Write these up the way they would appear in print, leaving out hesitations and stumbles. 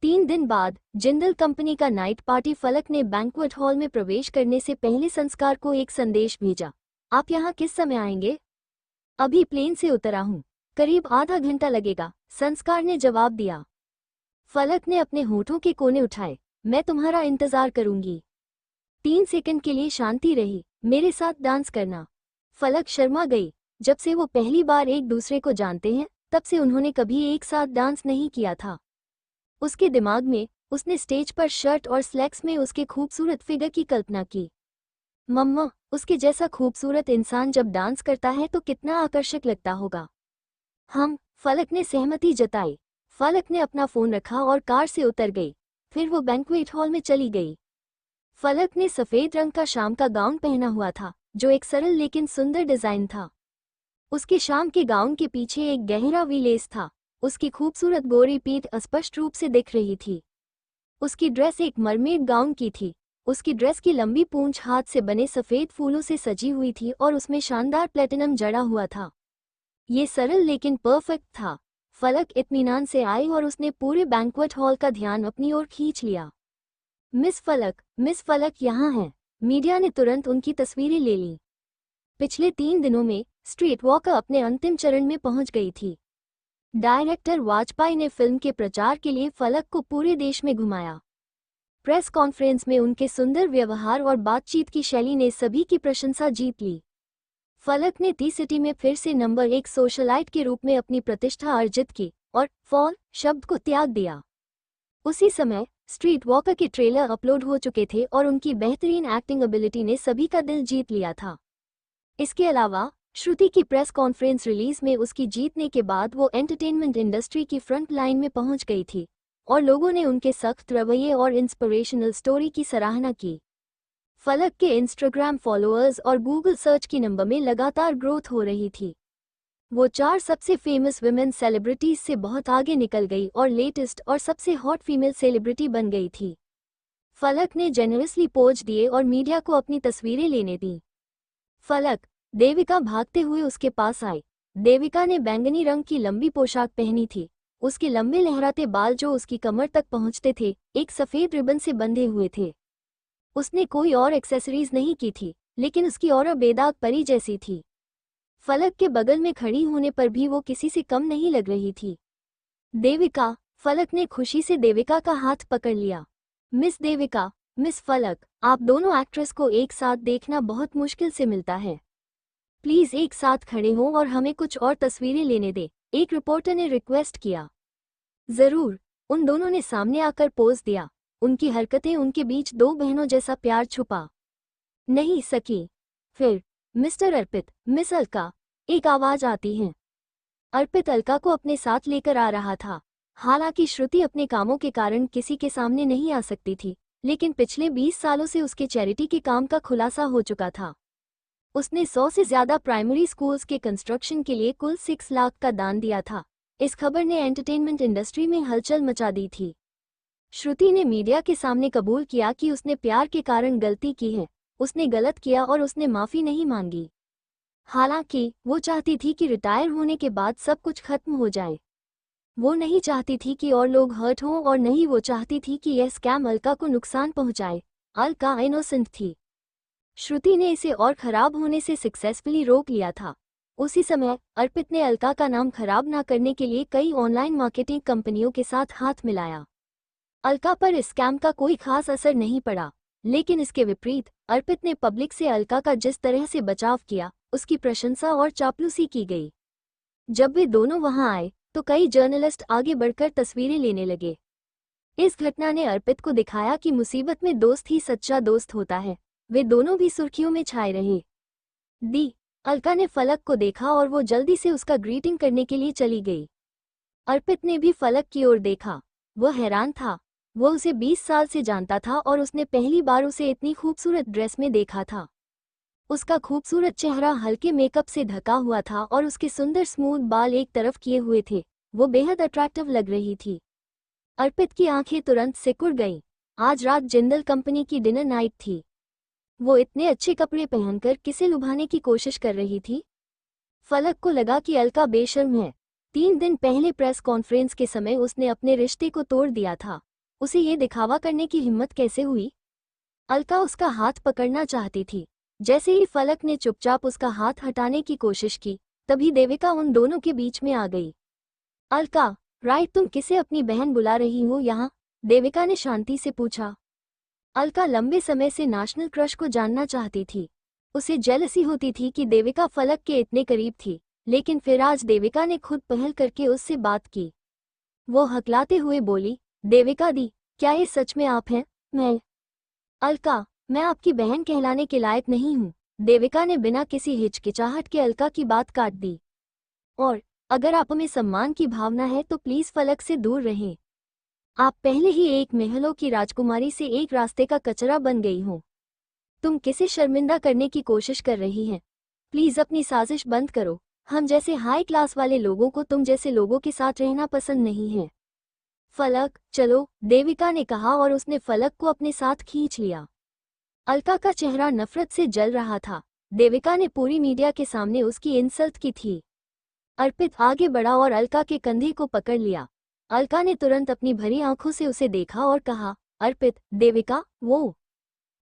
3 दिन बाद जिंदल कंपनी का नाइट पार्टी। फलक ने बैंक्वेट हॉल में प्रवेश करने से पहले संस्कार को एक संदेश भेजा। आप यहाँ किस समय आएंगे? अभी प्लेन से उतरा हूँ, करीब आधा घंटा लगेगा, संस्कार ने जवाब दिया। फलक ने अपने होठों के कोने उठाए। मैं तुम्हारा इंतजार करूंगी। 3 सेकंड के लिए शांति रही। मेरे साथ डांस करना। फलक शर्मा गई। जब से वो पहली बार एक दूसरे को जानते हैं तब से उन्होंने कभी एक साथ डांस नहीं किया था। उसके दिमाग में उसने स्टेज पर शर्ट और स्लैक्स में उसके खूबसूरत फिगर की कल्पना की। मम्मा, उसके जैसा खूबसूरत इंसान जब डांस करता है तो कितना आकर्षक लगता होगा। फलक ने सहमति जताई। फलक ने अपना फोन रखा और कार से उतर गई। फिर वो बैंक्वेट हॉल में चली गई। फलक ने सफेद रंग का शाम का गाउन पहना हुआ था, जो एक सरल लेकिन सुंदर डिजाइन था। उसके शाम के गाउन के पीछे एक गहरा वी लेस था। उसकी खूबसूरत गोरी पीठ अस्पष्ट रूप से दिख रही थी। उसकी ड्रेस एक मरमेड गाउन की थी। उसकी ड्रेस की लंबी पूंछ हाथ से बने सफेद फूलों से सजी हुई थी और उसमें शानदार प्लेटिनम जड़ा हुआ था। ये सरल लेकिन परफेक्ट था। फलक इत्मीनान से आई और उसने पूरे बैंक्वेट हॉल का ध्यान अपनी ओर खींच लिया। मिस फलक यहाँ हैं। मीडिया ने तुरंत उनकी तस्वीरें ले लीं। पिछले 3 दिनों में स्ट्रीट वॉकर अपने अंतिम चरण में पहुंच गई थी। डायरेक्टर वाजपेयी ने फिल्म के प्रचार के लिए फलक को पूरे देश में घुमाया। प्रेस कॉन्फ्रेंस में उनके सुंदर व्यवहार और बातचीत की शैली ने सभी की प्रशंसा जीत ली। फलक ने टी सिटी में फिर से नंबर 1 सोशलाइट के रूप में अपनी प्रतिष्ठा अर्जित की और फॉल शब्द को त्याग दिया। उसी समय स्ट्रीट वॉकर के ट्रेलर अपलोड हो चुके थे और उनकी बेहतरीन एक्टिंग एबिलिटी ने सभी का दिल जीत लिया था। इसके अलावा श्रुति की प्रेस कॉन्फ्रेंस रिलीज में उसकी जीतने के बाद वो एंटरटेनमेंट इंडस्ट्री की फ्रंट लाइन में पहुंच गई थी और लोगों ने उनके सख्त रवैये और इंस्पिरेशनल स्टोरी की सराहना की। फलक के इंस्टाग्राम फॉलोअर्स और गूगल सर्च की नंबर में लगातार ग्रोथ हो रही थी। वो 4 सबसे फेमस विमेन सेलिब्रिटीज से बहुत आगे निकल गई और लेटेस्ट और सबसे हॉट फीमेल सेलिब्रिटी बन गई थी। फलक ने जेनरसली पोज दिए और मीडिया को अपनी तस्वीरें लेने दी। फलक, देविका भागते हुए उसके पास आई। देविका ने बैंगनी रंग की लंबी पोशाक पहनी थी। उसके लंबे लहराते बाल जो उसकी कमर तक पहुंचते थे, एक सफेद रिबन से बंधे हुए थे। उसने कोई और एक्सेसरीज नहीं की थी, लेकिन उसकी ऑरा बेदाग परी जैसी थी। फलक के बगल में खड़ी होने पर भी वो किसी से कम नहीं लग रही थी। देविका, फलक ने खुशी से देविका का हाथ पकड़ लिया। मिस देविका, मिस फलक, आप दोनों एक्ट्रेस को एक साथ देखना बहुत मुश्किल से मिलता है। प्लीज एक साथ खड़े हों और हमें कुछ और तस्वीरें लेने दें, एक रिपोर्टर ने रिक्वेस्ट किया। जरूर, उन दोनों ने सामने आकर पोज दिया। उनकी हरकतें उनके बीच 2 बहनों जैसा प्यार छुपा नहीं सकी। फिर मिस्टर अर्पित, मिस अलका, एक आवाज आती है। अर्पित अलका को अपने साथ लेकर आ रहा था। हालांकि श्रुति अपने कामों के कारण किसी के सामने नहीं आ सकती थी, लेकिन पिछले 20 सालों से उसके चैरिटी के काम का खुलासा हो चुका था। उसने 100 से ज्यादा प्राइमरी स्कूल्स के कंस्ट्रक्शन के लिए कुल 6 लाख का दान दिया था। इस खबर ने एंटरटेनमेंट इंडस्ट्री में हलचल मचा दी थी। श्रुति ने मीडिया के सामने कबूल किया कि उसने प्यार के कारण गलती की है। उसने गलत किया और उसने माफी नहीं मांगी। हालांकि वो चाहती थी कि रिटायर होने के बाद सब कुछ खत्म हो जाए। वो नहीं चाहती थी कि और लोग हर्ट हों और नहीं वो चाहती थी कि यह स्कैम अलका को नुकसान पहुंचाए। अलका इनोसेंट थी। श्रुति ने इसे और खराब होने से सक्सेसफुली रोक लिया था। उसी समय अर्पित ने अलका का नाम खराब ना करने के लिए कई ऑनलाइन मार्केटिंग कंपनियों के साथ हाथ मिलाया। अलका पर इस स्कैम का कोई खास असर नहीं पड़ा, लेकिन इसके विपरीत अर्पित ने पब्लिक से अलका का जिस तरह से बचाव किया, उसकी प्रशंसा और चापलूसी की गई। जब वे दोनों वहां आए तो कई जर्नलिस्ट आगे बढ़कर तस्वीरें लेने लगे। इस घटना ने अर्पित को दिखाया कि मुसीबत में दोस्त ही सच्चा दोस्त होता है। वे दोनों भी सुर्खियों में छाए रहे। अलका ने फलक को देखा और वो जल्दी से उसका ग्रीटिंग करने के लिए चली गई। अर्पित ने भी फलक की ओर देखा। वो हैरान था। वो उसे 20 साल से जानता था और उसने पहली बार उसे इतनी खूबसूरत ड्रेस में देखा था। उसका खूबसूरत चेहरा हल्के मेकअप से ढका हुआ था और उसके सुंदर स्मूथ बाल एक तरफ किए हुए थे। वो बेहद अट्रैक्टिव लग रही थी। अर्पित की आंखें तुरंत सिकुड़ गईं। आज रात जिंदल कंपनी की डिनर नाइट थी। वो इतने अच्छे कपड़े पहनकर किसे लुभाने की कोशिश कर रही थी? फलक को लगा कि अलका बेशर्म है। 3 दिन पहले प्रेस कॉन्फ्रेंस के समय उसने अपने रिश्ते को तोड़ दिया था। उसे ये दिखावा करने की हिम्मत कैसे हुई? अलका उसका हाथ पकड़ना चाहती थी। जैसे ही फलक ने चुपचाप उसका हाथ हटाने की कोशिश की, तभी देविका उन दोनों के बीच में आ गई। अलका, राइट, तुम किसे अपनी बहन बुला रही हो यहाँ? देविका ने शांति से पूछा। अलका लंबे समय से नेशनल क्रश को जानना चाहती थी। उसे जेलसी होती थी कि देविका फलक के इतने करीब थी, लेकिन फिर आज देविका ने खुद पहल करके उससे बात की। वो हकलाते हुए बोली, देविका दी, क्या ये सच में आप हैं? अलका, मैं आपकी बहन कहलाने के लायक नहीं हूँ। देविका ने बिना किसी हिचकिचाहट के अलका की बात काट दी। और अगर आप में सम्मान की भावना है तो प्लीज फलक से दूर रहें। आप पहले ही एक महलों की राजकुमारी से एक रास्ते का कचरा बन गई हो। तुम किसे शर्मिंदा करने की कोशिश कर रही हैं? प्लीज अपनी साजिश बंद करो। हम जैसे हाई क्लास वाले लोगों को तुम जैसे लोगों के साथ रहना पसंद नहीं है। फलक, चलो, देविका ने कहा और उसने फलक को अपने साथ खींच लिया। अलका का चेहरा नफरत से जल रहा था। देविका ने पूरी मीडिया के सामने उसकी इंसल्ट की थी। अर्पित आगे बढ़ा और अलका के कंधे को पकड़ लिया। अलका ने तुरंत अपनी भरी आंखों से उसे देखा और कहा, अर्पित, देविका, वो।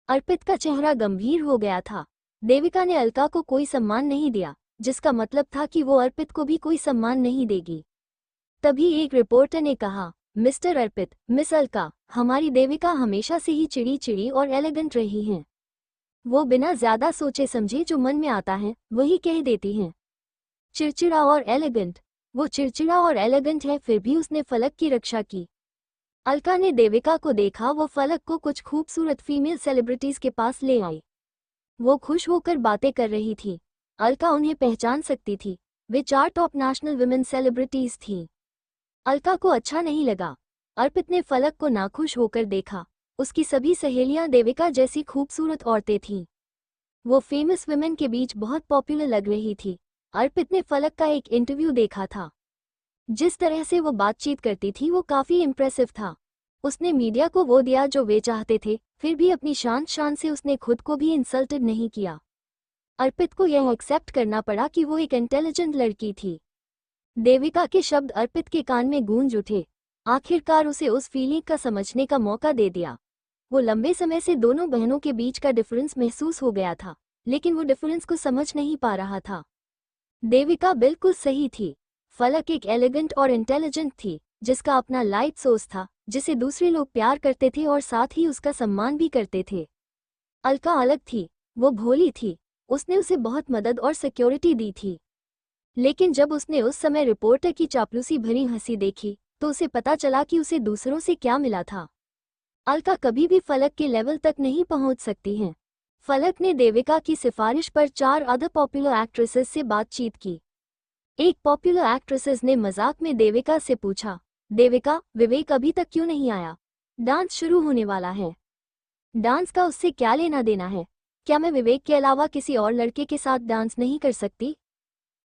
अर्पित का चेहरा गंभीर हो गया था। देविका ने अलका को कोई सम्मान नहीं दिया, जिसका मतलब था कि वो अर्पित को भी कोई सम्मान नहीं देगी। तभी एक रिपोर्टर ने कहा, मिस्टर अर्पित, मिस अलका, हमारी देविका हमेशा से ही चिड़ी चिड़ी और एलिगेंट रही हैं। वो बिना ज्यादा सोचे समझे जो मन में आता है वही कह देती हैं। चिड़चिड़ा और एलिगेंट। वो चिड़चिड़ा और एलिगेंट है, फिर भी उसने फलक की रक्षा की। अलका ने देविका को देखा। वो फलक को कुछ खूबसूरत फीमेल सेलिब्रिटीज के पास ले आई। वो खुश होकर बातें कर रही थी। अलका उन्हें पहचान सकती थी। वे 4 टॉप नेशनल विमेन सेलिब्रिटीज थीं। अलका को अच्छा नहीं लगा। अर्पित ने फलक को नाखुश होकर देखा। उसकी सभी सहेलियां देविका जैसी खूबसूरत औरतें थीं। वो फेमस विमेन के बीच बहुत पॉपुलर लग रही थी। अर्पित ने फलक का एक इंटरव्यू देखा था। जिस तरह से वो बातचीत करती थी वो काफी इम्प्रेसिव था। उसने मीडिया को वो दिया जो वे चाहते थे, फिर भी अपनी शान से उसने खुद को भी इंसल्टेड नहीं किया। अर्पित को यह एक्सेप्ट करना पड़ा कि वो एक इंटेलिजेंट लड़की थी। देविका के शब्द अर्पित के कान में गूंज उठे। आखिरकार उसे उस फीलिंग का समझने का मौका दे दिया। वो लंबे समय से दोनों बहनों के बीच का डिफरेंस महसूस हो गया था, लेकिन वो डिफरेंस को समझ नहीं पा रहा था। देविका बिल्कुल सही थी। फलक एक एलिगेंट और इंटेलिजेंट थी, जिसका अपना लाइट सोर्स था, जिसे दूसरे लोग प्यार करते थे और साथ ही उसका सम्मान भी करते थे। अलका अलग थी। वो भोली थी। उसने उसे बहुत मदद और सिक्योरिटी दी थी। लेकिन जब उसने उस समय रिपोर्टर की चापलूसी भरी हंसी देखी तो उसे पता चला कि उसे दूसरों से क्या मिला था। अलका कभी भी फलक के लेवल तक नहीं पहुंच सकती हैं। फलक ने देविका की सिफारिश पर 4 अदर पॉपुलर एक्ट्रेसेस से बातचीत की। एक पॉपुलर एक्ट्रेसेस ने मजाक में देविका से पूछा, देविका, विवेक अभी तक क्यों नहीं आया? डांस शुरू होने वाला है। डांस का उससे क्या लेना देना है? क्या मैं विवेक के अलावा किसी और लड़के के साथ डांस नहीं कर सकती?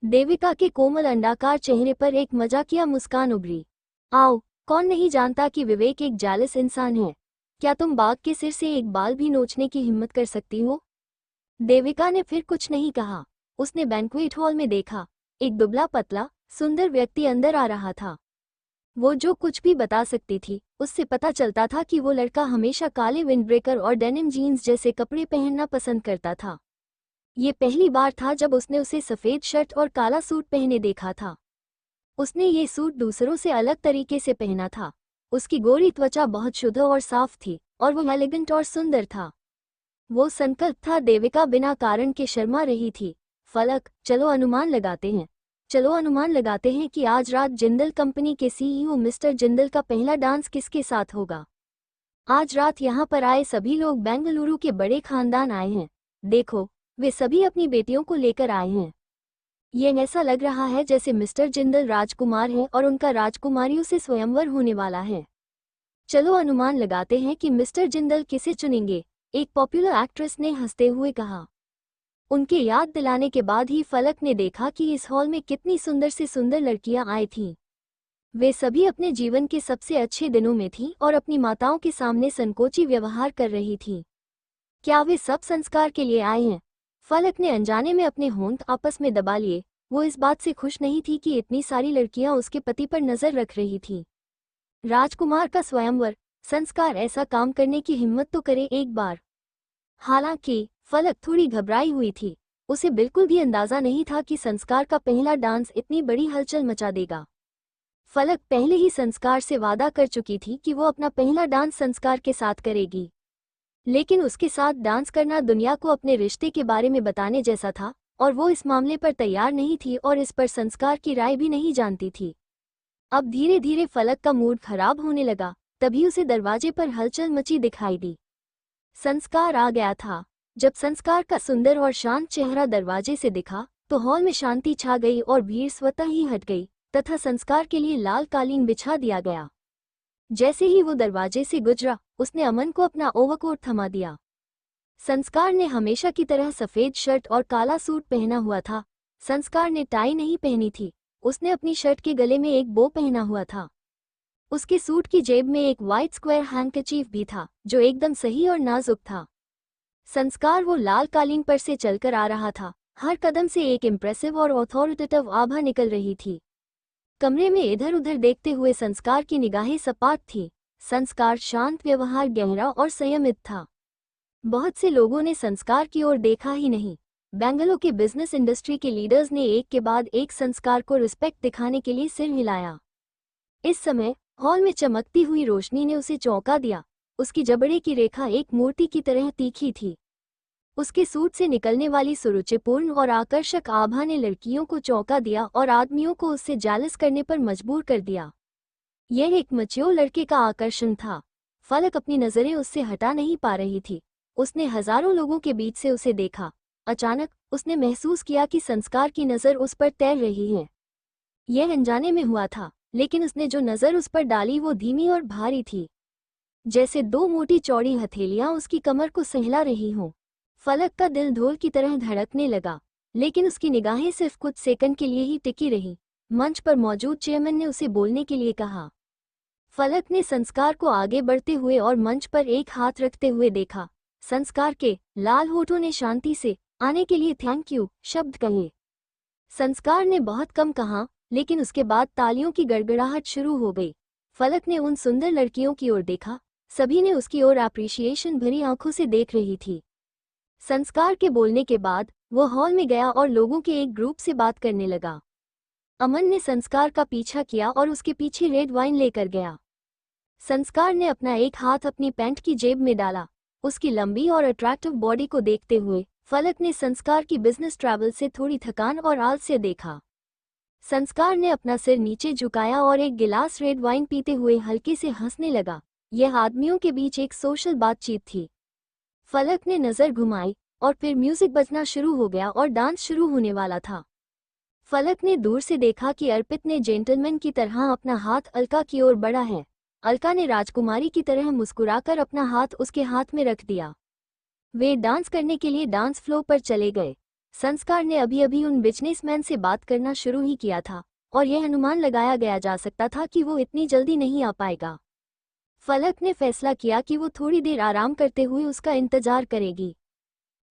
देविका के कोमल अंडाकार चेहरे पर एक मजाकिया मुस्कान उभरी। आओ, कौन नहीं जानता कि विवेक एक जालिस इंसान है। क्या तुम बाघ के सिर से एक बाल भी नोचने की हिम्मत कर सकती हो? देविका ने फिर कुछ नहीं कहा। उसने बैंक्वेट हॉल में देखा। एक दुबला पतला सुंदर व्यक्ति अंदर आ रहा था। वो जो कुछ भी बता सकती थी, उससे पता चलता था कि वो लड़का हमेशा काले विंडब्रेकर और डेनिम जीन्स जैसे कपड़े पहनना पसंद करता था। ये पहली बार था जब उसने उसे सफ़ेद शर्ट और काला सूट पहने देखा था। उसने ये सूट दूसरों से अलग तरीके से पहना था। उसकी गोरी त्वचा बहुत शुद्ध और साफ थी और वो एलिगेंट और सुंदर था। वो संकल्प था। देविका बिना कारण के शर्मा रही थी। फलक, चलो अनुमान लगाते हैं। चलो अनुमान लगाते हैं कि आज रात जिंदल कंपनी के सीईओ मिस्टर जिंदल का पहला डांस किसके साथ होगा। आज रात यहाँ पर आए सभी लोग बेंगलुरु के बड़े खानदान आए हैं। देखो, वे सभी अपनी बेटियों को लेकर आए हैं। ये ऐसा लग रहा है जैसे मिस्टर जिंदल राजकुमार हैं और उनका राजकुमारियों से स्वयंवर होने वाला है। चलो अनुमान लगाते हैं कि मिस्टर जिंदल किसे चुनेंगे, एक पॉपुलर एक्ट्रेस ने हंसते हुए कहा। उनके याद दिलाने के बाद ही फलक ने देखा कि इस हॉल में कितनी सुंदर से सुंदर लड़कियां आई थीं। वे सभी अपने जीवन के सबसे अच्छे दिनों में थीं और अपनी माताओं के सामने संकोची व्यवहार कर रही थीं। क्या वे सब संस्कार के लिए आए हैं? फलक ने अनजाने में अपने होंठ आपस में दबा लिए। वो इस बात से खुश नहीं थी कि इतनी सारी लड़कियां उसके पति पर नजर रख रही थीं। राजकुमार का स्वयंवर, संस्कार ऐसा काम करने की हिम्मत तो करे एक बार। हालांकि फलक थोड़ी घबराई हुई थी। उसे बिल्कुल भी अंदाजा नहीं था कि संस्कार का पहला डांस इतनी बड़ी हलचल मचा देगा। फलक पहले ही संस्कार से वादा कर चुकी थी कि वो अपना पहला डांस संस्कार के साथ करेगी, लेकिन उसके साथ डांस करना दुनिया को अपने रिश्ते के बारे में बताने जैसा था, और वो इस मामले पर तैयार नहीं थी और इस पर संस्कार की राय भी नहीं जानती थी। अब धीरे धीरे फलक का मूड खराब होने लगा। तभी उसे दरवाजे पर हलचल मची दिखाई दी। संस्कार आ गया था। जब संस्कार का सुंदर और शांत चेहरा दरवाजे से दिखा तो हॉल में शांति छा गई और भीड़ स्वतः ही हट गई तथा संस्कार के लिए लाल कालीन बिछा दिया गया। जैसे ही वो दरवाजे से गुजरा, उसने अमन को अपना ओवरकोट थमा दिया। संस्कार ने हमेशा की तरह सफेद शर्ट और काला सूट पहना हुआ था। संस्कार ने टाई नहीं पहनी थी। उसने अपनी शर्ट के गले में एक बो पहना हुआ था। उसके सूट की जेब में एक वाइट स्क्वायर हैंकचीफ भी था, जो एकदम सही और नाजुक था। संस्कार वो लाल कालीन पर से चलकर आ रहा था। हर कदम से एक इम्प्रेसिव और ऑथोरिटेटिव आभा निकल रही थी। कमरे में इधर उधर देखते हुए संस्कार की निगाहें सपाट थी। संस्कार शांत, व्यवहार गहरा और संयमित था। बहुत से लोगों ने संस्कार की ओर देखा ही नहीं। बेंगलुरु के बिजनेस इंडस्ट्री के लीडर्स ने एक के बाद एक संस्कार को रिस्पेक्ट दिखाने के लिए सिर हिलाया। इस समय हॉल में चमकती हुई रोशनी ने उसे चौंका दिया। उसकी जबड़े की रेखा एक मूर्ति की तरह तीखी थी। उसके सूट से निकलने वाली सुरुचिपूर्ण और आकर्षक आभा ने लड़कियों को चौंका दिया और आदमियों को उससे जेलस करने पर मजबूर कर दिया। यह एक मैच्योर लड़के का आकर्षण था। फलक अपनी नजरें उससे हटा नहीं पा रही थी। उसने हजारों लोगों के बीच से उसे देखा। अचानक उसने महसूस किया कि संस्कार की नज़र उस पर तैर रही है। यह अनजाने में हुआ था, लेकिन उसने जो नज़र उस पर डाली वो धीमी और भारी थी, जैसे दो मोटी चौड़ी हथेलियां उसकी कमर को सहला रही हों। फलक का दिल ढोल की तरह धड़कने लगा, लेकिन उसकी निगाहें सिर्फ कुछ सेकंड के लिए ही टिकी रही। मंच पर मौजूद चेयरमैन ने उसे बोलने के लिए कहा। फलक ने संस्कार को आगे बढ़ते हुए और मंच पर एक हाथ रखते हुए देखा। संस्कार के लाल होठों ने शांति से आने के लिए थैंक यू शब्द कहे। संस्कार ने बहुत कम कहा, लेकिन उसके बाद तालियों की गड़गड़ाहट शुरू हो गई। फलक ने उन सुंदर लड़कियों की ओर देखा। सभी ने उसकी ओर एप्रिशिएशन भरी आंखों से देख रही थी। संस्कार के बोलने के बाद वो हॉल में गया और लोगों के एक ग्रुप से बात करने लगा। अमन ने संस्कार का पीछा किया और उसके पीछे रेड वाइन लेकर गया। संस्कार ने अपना एक हाथ अपनी पैंट की जेब में डाला। उसकी लंबी और अट्रैक्टिव बॉडी को देखते हुए फलक ने संस्कार की बिजनेस ट्रैवल से थोड़ी थकान और आलस्य देखा। संस्कार ने अपना सिर नीचे झुकाया और एक गिलास रेड वाइन पीते हुए हल्के से हंसने लगा। यह आदमियों के बीच एक सोशल बातचीत थी। फलक ने नज़र घुमाई और फिर म्यूजिक बजना शुरू हो गया और डांस शुरू होने वाला था। फलक ने दूर से देखा कि अर्पित ने जेंटलमैन की तरह अपना हाथ अलका की ओर बढ़ा है। अलका ने राजकुमारी की तरह मुस्कुराकर अपना हाथ उसके हाथ में रख दिया। वे डांस करने के लिए डांस फ्लोर पर चले गए। संस्कार ने अभी अभी उन बिजनेसमैन से बात करना शुरू ही किया था और यह अनुमान लगाया गया जा सकता था कि वो इतनी जल्दी नहीं आ पाएगा। फलक ने फैसला किया कि वो थोड़ी देर आराम करते हुए उसका इंतजार करेगी।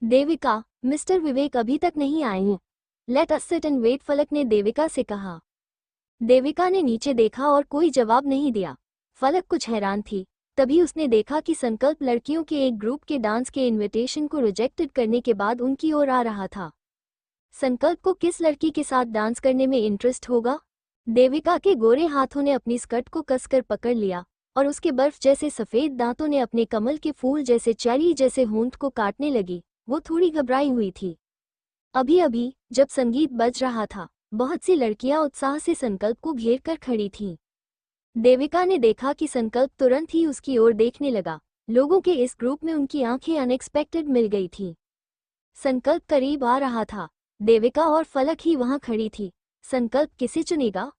देविका, मिस्टर विवेक अभी तक नहीं आए हैं। Let us sit and wait, Falak ने देविका से कहा। देविका ने नीचे देखा और कोई जवाब नहीं दिया। फलक कुछ हैरान थी। तभी उसने देखा कि संकल्प लड़कियों के एक ग्रुप के डांस के इनविटेशन को रिजेक्टेड करने के बाद उनकी ओर आ रहा था। संकल्प को किस लड़की के साथ डांस करने में इंटरेस्ट होगा? देविका के गोरे हाथों ने अपनी स्कर्ट को कसकर पकड़ लिया और उसके बर्फ जैसे सफेद दांतों ने अपने कमल के फूल जैसे चेरी जैसे होंठ को काटने लगी। वो थोड़ी घबराई हुई थी। अभी अभी जब संगीत बज रहा था, बहुत सी लड़कियां उत्साह से संकल्प को घेर कर खड़ी थीं। देविका ने देखा कि संकल्प तुरंत ही उसकी ओर देखने लगा। लोगों के इस ग्रुप में उनकी आंखें अनएक्सपेक्टेड मिल गई थीं। संकल्प करीब आ रहा था। देविका और फलक ही वहां खड़ी थी। संकल्प किसे चुनेगा?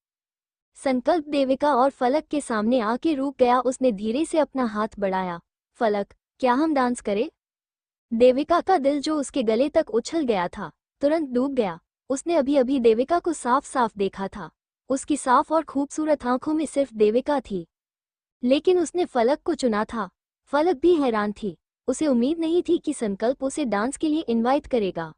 संकल्प देविका और फलक के सामने आके रुक गया। उसने धीरे से अपना हाथ बढ़ाया। फलक, क्या हम डांस करें? देविका का दिल जो उसके गले तक उछल गया था, तुरंत डूब गया। उसने अभी अभी देविका को साफ साफ देखा था। उसकी साफ और खूबसूरत आंखों में सिर्फ देविका थी, लेकिन उसने फलक को चुना था। फलक भी हैरान थी। उसे उम्मीद नहीं थी कि संकल्प उसे डांस के लिए इनवाइट करेगा।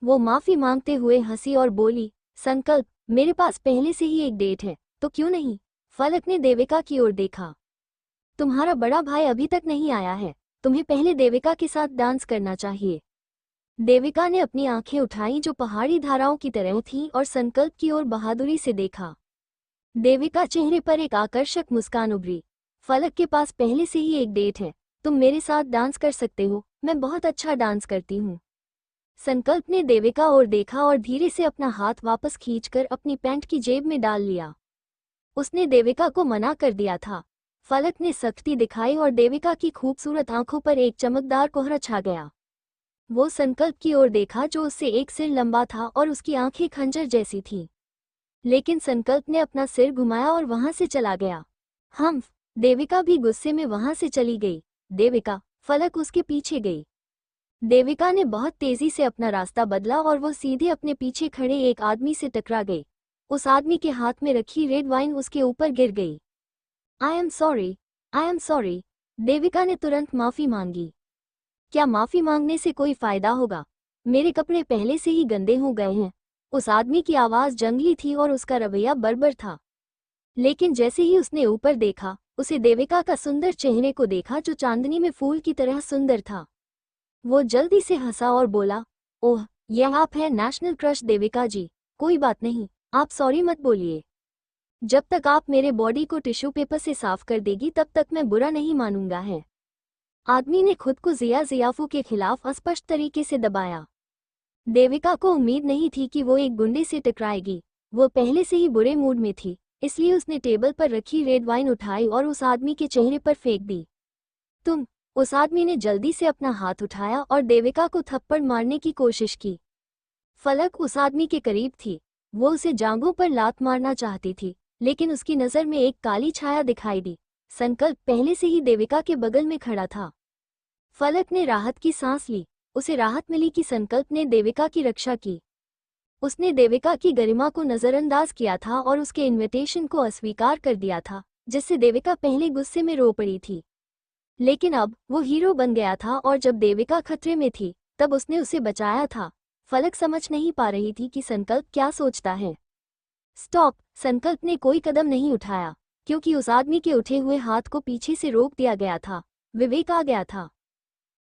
वो माफी मांगते हुए हंसी और बोली, संकल्प, मेरे पास पहले से ही एक डेट है, तो क्यों नहीं? फलक ने देविका की ओर देखा। तुम्हारा बड़ा भाई अभी तक नहीं आया है, तुम्हें पहले देविका के साथ डांस करना चाहिए। देविका ने अपनी आंखें उठाई जो पहाड़ी धाराओं की तरह थीं और संकल्प की ओर बहादुरी से देखा। देविका चेहरे पर एक आकर्षक मुस्कान उभरी। फलक के पास पहले से ही एक डेट है, तुम मेरे साथ डांस कर सकते हो, मैं बहुत अच्छा डांस करती हूँ। संकल्प ने देविका और देखा और धीरे से अपना हाथ वापस खींचकर अपनी पैंट की जेब में डाल लिया। उसने देविका को मना कर दिया था। फलक ने सख्ती दिखाई और देविका की खूबसूरत आंखों पर एक चमकदार कोहरा छा गया। वो संकल्प की ओर देखा जो उससे एक सिर लंबा था और उसकी आंखें खंजर जैसी थीं। लेकिन संकल्प ने अपना सिर घुमाया और वहां से चला गया। देविका भी गुस्से में वहां से चली गई। देविका, फलक उसके पीछे गई। देविका ने बहुत तेजी से अपना रास्ता बदला और वो सीधे अपने पीछे खड़े एक आदमी से टकरा गई। उस आदमी के हाथ में रखी रेड वाइन उसके ऊपर गिर गई। I am sorry. देविका ने तुरंत माफी मांगी। क्या माफी मांगने से कोई फायदा होगा? मेरे कपड़े पहले से ही गंदे हो गए हैं। उस आदमी की आवाज जंगली थी और उसका रवैया बर्बर था। लेकिन जैसे ही उसने ऊपर देखा, उसे देविका का सुंदर चेहरे को देखा जो चांदनी में फूल की तरह सुंदर था। वो जल्दी से हंसा और बोला, ओह, यह आप हैं नेशनल क्रश देविका जी। कोई बात नहीं, आप सॉरी मत बोलिए। जब तक आप मेरे बॉडी को टिश्यू पेपर से साफ कर देगी तब तक मैं बुरा नहीं मानूंगा है। आदमी ने खुद को जियाफू के खिलाफ अस्पष्ट तरीके से दबाया। देविका को उम्मीद नहीं थी कि वो एक गुंडे से टकराएगी। वो पहले से ही बुरे मूड में थी, इसलिए उसने टेबल पर रखी रेड वाइन उठाई और उस आदमी के चेहरे पर फेंक दी। उस आदमी ने जल्दी से अपना हाथ उठाया और देविका को थप्पड़ मारने की कोशिश की। फलक उस आदमी के करीब थी। वो उसे जांघों पर लात मारना चाहती थी, लेकिन उसकी नज़र में एक काली छाया दिखाई दी। संकल्प पहले से ही देविका के बगल में खड़ा था। फलक ने राहत की सांस ली। उसे राहत मिली कि संकल्प ने देविका की रक्षा की। उसने देविका की गरिमा को नज़रअंदाज किया था और उसके इन्विटेशन को अस्वीकार कर दिया था, जिससे देविका पहले गुस्से में रो पड़ी थी। लेकिन अब वो हीरो बन गया था और जब देविका खतरे में थी तब उसने उसे बचाया था। फलक समझ नहीं पा रही थी कि संकल्प क्या सोचता है। स्टॉप! संकल्प ने कोई कदम नहीं उठाया, क्योंकि उस आदमी के उठे हुए हाथ को पीछे से रोक दिया गया था। विवेक आ गया था।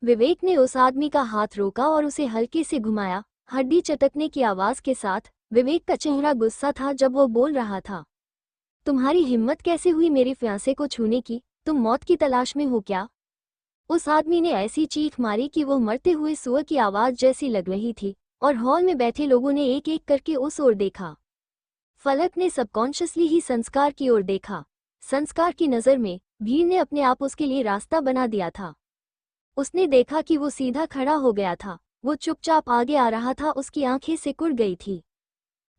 विवेक ने उस आदमी का हाथ रोका और उसे हल्के से घुमाया, हड्डी चटकने की आवाज के साथ। विवेक का चेहरा गुस्सा था जब वो बोल रहा था, तुम्हारी हिम्मत कैसे हुई मेरे फियांसे को छूने की? तुम मौत की तलाश में हो क्या? उस आदमी ने ऐसी चीख मारी कि वो मरते हुए सुअर की आवाज जैसी लग रही थी और हॉल में बैठे लोगों ने एक एक करके उस ओर देखा। फलक ने सबकॉन्शियसली ही संस्कार की ओर देखा। संस्कार की नज़र में भीड़ ने अपने आप उसके लिए रास्ता बना दिया था। उसने देखा कि वो सीधा खड़ा हो गया था। वो चुपचाप आगे आ रहा था। उसकी आंखें सिकुड़ गई थी।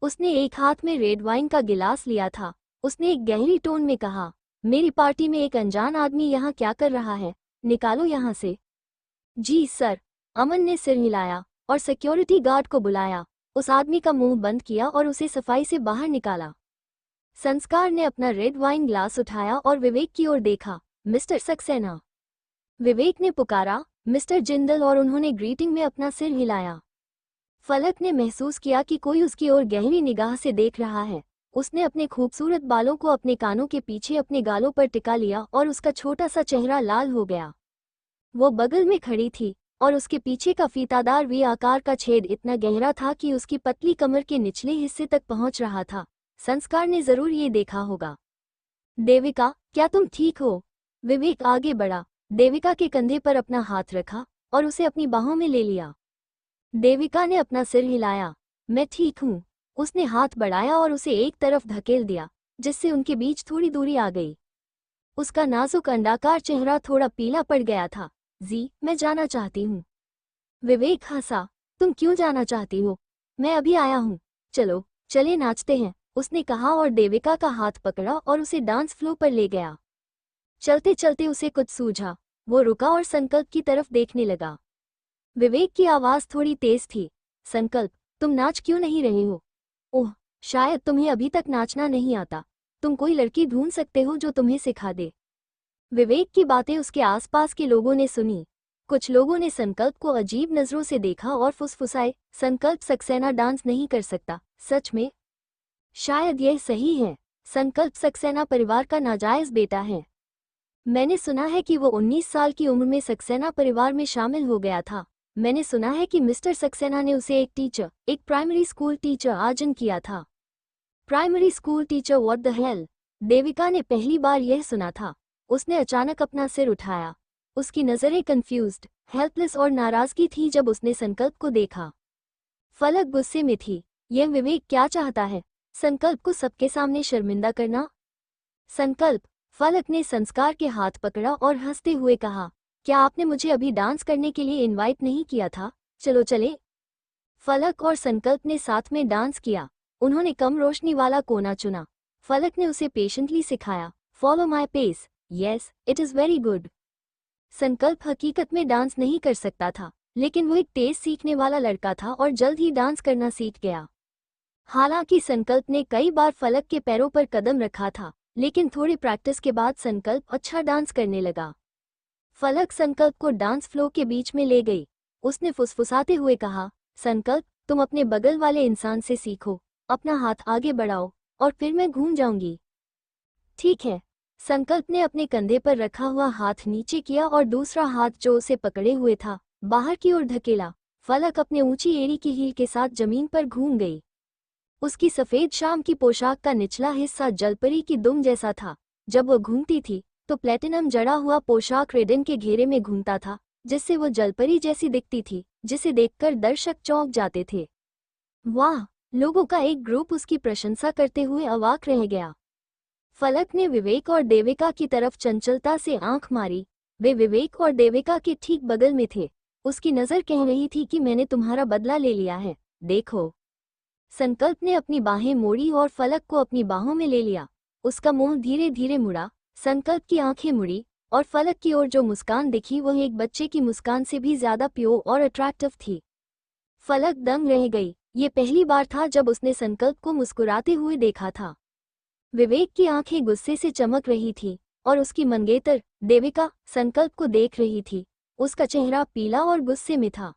उसने एक हाथ में रेड वाइन का गिलास लिया था। उसने एक गहरी टोन में कहा, मेरी पार्टी में एक अनजान आदमी यहाँ क्या कर रहा है? निकालो यहाँ से। जी सर। अमन ने सिर हिलाया और सिक्योरिटी गार्ड को बुलाया। उस आदमी का मुंह बंद किया और उसे सफाई से बाहर निकाला। संस्कार ने अपना रेड वाइन ग्लास उठाया और विवेक की ओर देखा। मिस्टर सक्सेना। विवेक ने पुकारा, मिस्टर जिंदल, और उन्होंने ग्रीटिंग में अपना सिर हिलाया। फलक ने महसूस किया कि कोई उसकी ओर गहरी निगाह से देख रहा है। उसने अपने खूबसूरत बालों को अपने कानों के पीछे अपने गालों पर टिका लिया और उसका छोटा सा चेहरा लाल हो गया। वो बगल में खड़ी थी और उसके पीछे का फीतादार वी आकार का छेद इतना गहरा था कि उसकी पतली कमर के निचले हिस्से तक पहुंच रहा था। संस्कार ने जरूर ये देखा होगा। देविका, क्या तुम ठीक हो? विवेक आगे बढ़ा, देविका के कंधे पर अपना हाथ रखा और उसे अपनी बाहों में ले लिया। देविका ने अपना सिर हिलाया। मैं ठीक हूँ। उसने हाथ बढ़ाया और उसे एक तरफ धकेल दिया, जिससे उनके बीच थोड़ी दूरी आ गई। उसका नाजुक अंडाकार चेहरा थोड़ा पीला पड़ गया था। मैं जाना चाहती हूँ। विवेक हंसा। तुम क्यों जाना चाहती हो? मैं अभी आया हूँ। चले नाचते हैं, उसने कहा और देविका का हाथ पकड़ा और उसे डांस फ्लोर पर ले गया। चलते चलते उसे कुछ सूझा। वो रुका और संकल्प की तरफ देखने लगा। विवेक की आवाज थोड़ी तेज थी। संकल्प, तुम नाच क्यों नहीं रहे हो? ओह, शायद तुम्हें अभी तक नाचना नहीं आता। तुम कोई लड़की ढूंढ सकते हो जो तुम्हें सिखा दे। विवेक की बातें उसके आसपास के लोगों ने सुनी। कुछ लोगों ने संकल्प को अजीब नजरों से देखा और फुसफुसाए, संकल्प सक्सेना डांस नहीं कर सकता। सच में? शायद यह सही है। संकल्प सक्सेना परिवार का नाजायज बेटा है। मैंने सुना है कि वो 19 साल की उम्र में सक्सेना परिवार में शामिल हो गया था। मैंने सुना है कि मिस्टर सक्सेना ने उसे एक प्राइमरी स्कूल टीचर आजन किया था। Primary school teacher, what the hell? Devika ने पहली बार यह सुना था। उसने अचानक अपना सिर उठाया। उसकी नज़रें कंफ्यूज्ड, हेल्पलेस और नाराजगी थी जब उसने संकल्प को देखा। फलक गुस्से में थी। यह विवेक क्या चाहता है? संकल्प को सबके सामने शर्मिंदा करना? संकल्प, फलक ने संस्कार के हाथ पकड़ा और हंसते हुए कहा, क्या आपने मुझे अभी डांस करने के लिए इनवाइट नहीं किया था? चलो चले। फलक और संकल्प ने साथ में डांस किया। उन्होंने कम रोशनी वाला कोना चुना। फलक ने उसे पेशेंटली सिखाया, follow my pace, yes it is very good. संकल्प हकीकत में डांस नहीं कर सकता था, लेकिन वो एक तेज सीखने वाला लड़का था और जल्द ही डांस करना सीख गया। हालांकि संकल्प ने कई बार फलक के पैरों पर कदम रखा था, लेकिन थोड़ी प्रैक्टिस के बाद संकल्प अच्छा डांस करने लगा। फलक संकल्प को डांस फ्लो के बीच में ले गई। उसने फुसफुसाते हुए कहा, संकल्प, तुम अपने बगल वाले इंसान से सीखो, अपना हाथ आगे बढ़ाओ और फिर मैं घूम जाऊंगी। ठीक है। संकल्प ने अपने कंधे पर रखा हुआ हाथ नीचे किया और दूसरा हाथ जो उसे पकड़े हुए था बाहर की ओर धकेला। फलक अपने ऊंची एड़ी की हील के साथ जमीन पर घूम गई। उसकी सफेद शाम की पोशाक का निचला हिस्सा जलपरी की दुम जैसा था। जब वो घूमती थी तो प्लेटिनम जड़ा हुआ पोशाक रेडन के घेरे में घूमता था, जिससे वो जलपरी जैसी दिखती थी, जिसे देखकर दर्शक चौंक जाते थे। वाह! लोगों का एक ग्रुप उसकी प्रशंसा करते हुए अवाक रह गया। फलक ने विवेक और देविका की तरफ चंचलता से आंख मारी। वे विवेक और देविका के ठीक बगल में थे। उसकी नज़र कह रही थी कि मैंने तुम्हारा बदला ले लिया है, देखो। संकल्प ने अपनी बाहें मोड़ी और फलक को अपनी बाहों में ले लिया। उसका मुंह धीरे धीरे मुड़ा, संकल्प की आंखें मुड़ी और फलक की ओर जो मुस्कान दिखी वह एक बच्चे की मुस्कान से भी ज्यादा प्योर और अट्रैक्टिव थी। फलक दंग रह गई। ये पहली बार था जब उसने संकल्प को मुस्कुराते हुए देखा था। विवेक की आंखें गुस्से से चमक रही थी और उसकी मंगेतर देविका संकल्प को देख रही थी। उसका चेहरा पीला और गुस्से में था।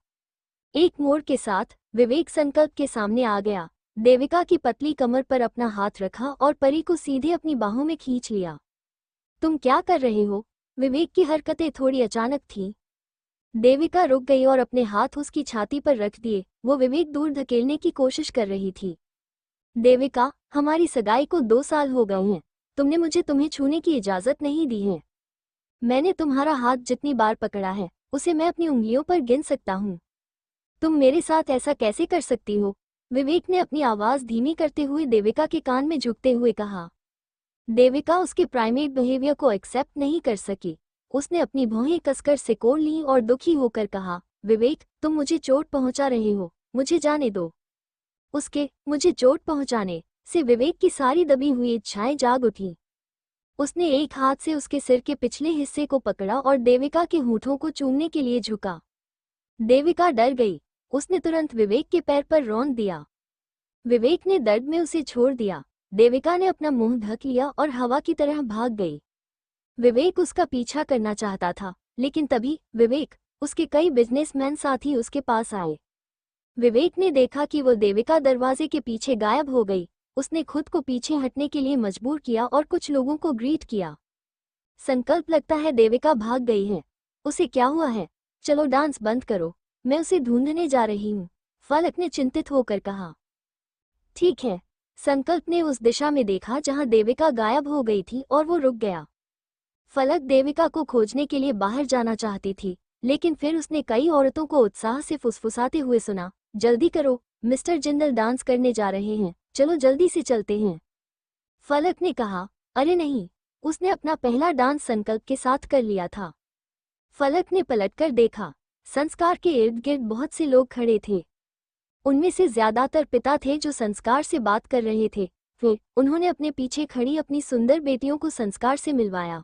एक मोड़ के साथ विवेक संकल्प के सामने आ गया। देविका की पतली कमर पर अपना हाथ रखा और परी को सीधे अपनी बाहों में खींच लिया। तुम क्या कर रहे हो? विवेक की हरकतें थोड़ी अचानक थीं। देविका रुक गई और अपने हाथ उसकी छाती पर रख दिए। वो विवेक दूर धकेलने की कोशिश कर रही थी। देविका, हमारी सगाई को 2 साल हो गए हैं। तुमने मुझे तुम्हें छूने की इजाजत नहीं दी है। मैंने तुम्हारा हाथ जितनी बार पकड़ा है उसे मैं अपनी उंगलियों पर गिन सकता हूँ। तुम मेरे साथ ऐसा कैसे कर सकती हो? विवेक ने अपनी आवाज धीमी करते हुए देविका के कान में झुकते हुए कहा। देविका उसके प्राइमेट बिहेवियर को एक्सेप्ट नहीं कर सकी। उसने अपनी भौहें कसकर सिकोड़ ली और दुखी होकर कहा, विवेक, तुम मुझे चोट पहुंचा रहे हो, मुझे जाने दो। उसके मुझे चोट पहुंचाने से विवेक की सारी दबी हुई इच्छाएं जाग उठी। उसने एक हाथ से उसके सिर के पिछले हिस्से को पकड़ा और देविका के होठों को चूमने के लिए झुका। देविका डर गई। उसने तुरंत विवेक के पैर पर रौंद दिया। विवेक ने दर्द में उसे छोड़ दिया। देविका ने अपना मुंह ढक लिया और हवा की तरह भाग गई। विवेक उसका पीछा करना चाहता था, लेकिन तभी विवेक, उसके कई बिजनेसमैन साथी उसके पास आए। विवेक ने देखा कि वो देविका दरवाजे के पीछे गायब हो गई। उसने खुद को पीछे हटने के लिए मजबूर किया और कुछ लोगों को ग्रीट किया। संकल्प, लगता है देविका भाग गई है। उसे क्या हुआ है? चलो डांस बंद करो, मैं उसे ढूंढने जा रही हूँ, फलक ने चिंतित होकर कहा। ठीक है। संकल्प ने उस दिशा में देखा जहां देविका गायब हो गई थी और वो रुक गया। फलक देविका को खोजने के लिए बाहर जाना चाहती थी, लेकिन फिर उसने कई औरतों को उत्साह से फुसफुसाते हुए सुना, जल्दी करो, मिस्टर जिंदल डांस करने जा रहे हैं, चलो जल्दी से चलते हैं। फलक ने कहा, अरे नहीं, उसने अपना पहला डांस संकल्प के साथ कर लिया था। फलक ने पलटकर देखा। संस्कार के इर्द गिर्द बहुत से लोग खड़े थे। उनमें से ज्यादातर पिता थे जो संस्कार से बात कर रहे थे। फिर उन्होंने अपने पीछे खड़ी अपनी सुंदर बेटियों को संस्कार से मिलवाया।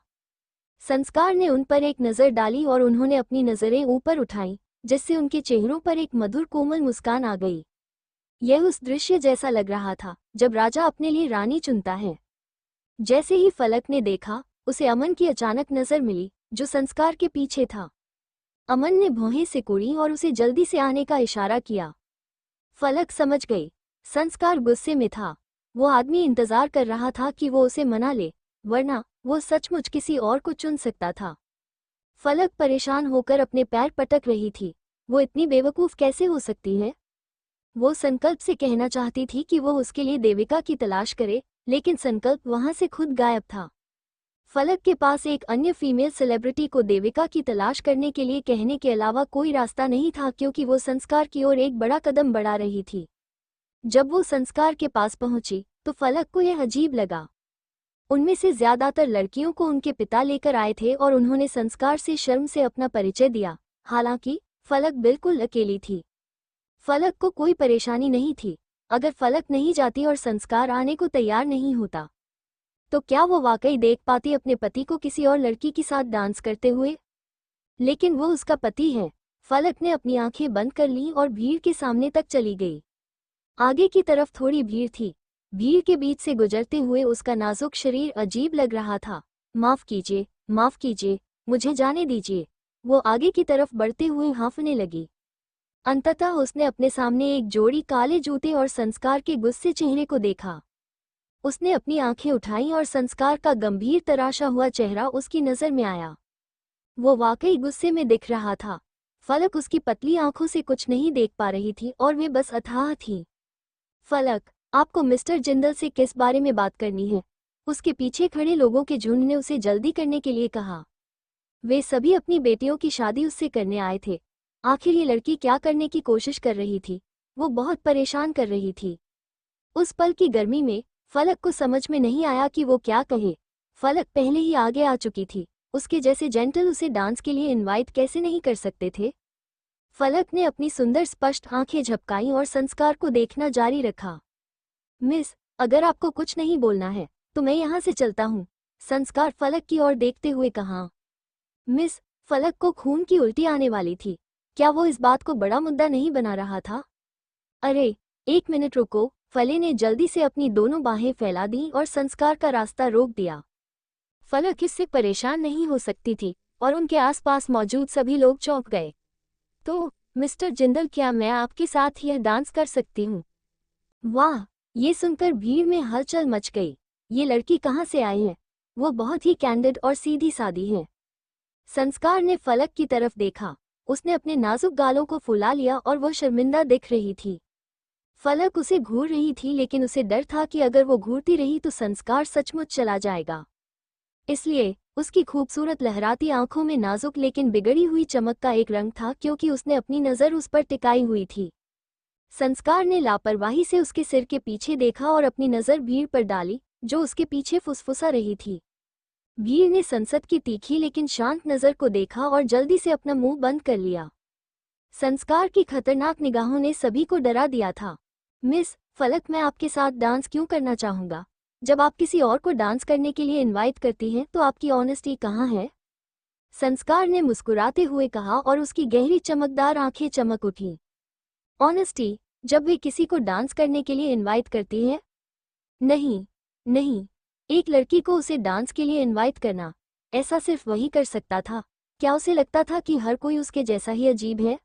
संस्कार ने उन पर एक नज़र डाली और उन्होंने अपनी नज़रें ऊपर उठाईं, जिससे उनके चेहरों पर एक मधुर कोमल मुस्कान आ गई। यह उस दृश्य जैसा लग रहा था जब राजा अपने लिए रानी चुनता है। जैसे ही फलक ने देखा, उसे अमन की अचानक नज़र मिली, जो संस्कार के पीछे था। अमन ने भौहें सिकोड़ी और उसे जल्दी से आने का इशारा किया। फलक समझ गई। संस्कार गुस्से में था। वो आदमी इंतजार कर रहा था कि वो उसे मना ले, वरना वो सचमुच किसी और को चुन सकता था। फलक परेशान होकर अपने पैर पटक रही थी। वो इतनी बेवकूफ़ कैसे हो सकती है? वो संकल्प से कहना चाहती थी कि वो उसके लिए देविका की तलाश करे, लेकिन संकल्प वहां से खुद गायब था। फलक के पास एक अन्य फीमेल सेलिब्रिटी को देविका की तलाश करने के लिए कहने के अलावा कोई रास्ता नहीं था, क्योंकि वो संस्कार की ओर एक बड़ा कदम बढ़ा रही थी। जब वो संस्कार के पास पहुंची तो फलक को यह अजीब लगा। उनमें से ज्यादातर लड़कियों को उनके पिता लेकर आए थे और उन्होंने संस्कार से शर्म से अपना परिचय दिया। हालांकि फलक बिल्कुल अकेली थी। फलक को कोई परेशानी नहीं थी। अगर फलक नहीं जाती और संस्कार आने को तैयार नहीं होता तो क्या वो वाकई देख पाती अपने पति को किसी और लड़की के साथ डांस करते हुए? लेकिन वो उसका पति है। फलक ने अपनी आंखें बंद कर लीं और भीड़ के सामने तक चली गई। आगे की तरफ थोड़ी भीड़ थी। भीड़ के बीच से गुजरते हुए उसका नाजुक शरीर अजीब लग रहा था। माफ कीजिए, मुझे जाने दीजिए। वो आगे की तरफ बढ़ते हुए हाँफने लगी। अंततः उसने अपने सामने एक जोड़ी काले जूते और संस्कार के गुस्से चेहरे को देखा। उसने अपनी आंखें उठाईं और संस्कार का गंभीर तराशा हुआ चेहरा उसकी नजर में आया। वो वाकई गुस्से में दिख रहा था। फलक उसकी पतली आंखों से कुछ नहीं देख पा रही थी और वे बस अथाह थीं। फलक, आपको मिस्टर जिंदल से किस बारे में बात करनी है? उसके पीछे खड़े लोगों के झुंड ने उसे जल्दी करने के लिए कहा। वे सभी अपनी बेटियों की शादी उससे करने आए थे। आखिर ये लड़की क्या करने की कोशिश कर रही थी? वो बहुत परेशान कर रही थी। उस पल की गर्मी में फलक को समझ में नहीं आया कि वो क्या कहे। फलक पहले ही आगे आ चुकी थी। उसके जैसे जेंटल उसे डांस के लिए इनवाइट कैसे नहीं कर सकते थे? फलक ने अपनी सुंदर स्पष्ट आंखें झपकाईं और संस्कार को देखना जारी रखा। मिस, अगर आपको कुछ नहीं बोलना है तो मैं यहाँ से चलता हूँ, संस्कार फलक की ओर देखते हुए कहा। मिस, फलक को खून की उल्टी आने वाली थी। क्या वो इस बात को बड़ा मुद्दा नहीं बना रहा था? अरे, एक मिनट रुको। फले ने जल्दी से अपनी दोनों बाहें फैला दीं और संस्कार का रास्ता रोक दिया। फलक इससे परेशान नहीं हो सकती थी और उनके आसपास मौजूद सभी लोग चौंक गए। तो मिस्टर जिंदल, क्या मैं आपके साथ यह डांस कर सकती हूँ? वाह, ये सुनकर भीड़ में हलचल मच गई। ये लड़की कहाँ से आई है? वो बहुत ही कैंडिड और सीधी सादी है। संस्कार ने फलक की तरफ देखा। उसने अपने नाजुक गालों को फुला लिया और वो शर्मिंदा दिख रही थी। फलक उसे घूर रही थी, लेकिन उसे डर था कि अगर वो घूरती रही तो संस्कार सचमुच चला जाएगा। इसलिए उसकी खूबसूरत लहराती आंखों में नाजुक लेकिन बिगड़ी हुई चमक का एक रंग था, क्योंकि उसने अपनी नज़र उस पर टिकाई हुई थी। संस्कार ने लापरवाही से उसके सिर के पीछे देखा और अपनी नज़र भीड़ पर डाली, जो उसके पीछे फुसफुसा रही थी। भीड़ ने संसद की तीखी लेकिन शांत नज़र को देखा और जल्दी से अपना मुंह बंद कर लिया। संस्कार की खतरनाक निगाहों ने सभी को डरा दिया था। मिस फलक, मैं आपके साथ डांस क्यों करना चाहूँगा? जब आप किसी और को डांस करने के लिए इनवाइट करती हैं तो आपकी ऑनेस्टी कहाँ है? संस्कार ने मुस्कुराते हुए कहा और उसकी गहरी चमकदार आंखें चमक उठीं। ऑनेस्टी? जब वे किसी को डांस करने के लिए इनवाइट करती हैं? नहीं, एक लड़की को उसे डांस के लिए इनवाइट करना, ऐसा सिर्फ वही कर सकता था। क्या उसे लगता था कि हर कोई उसके जैसा ही अजीब है?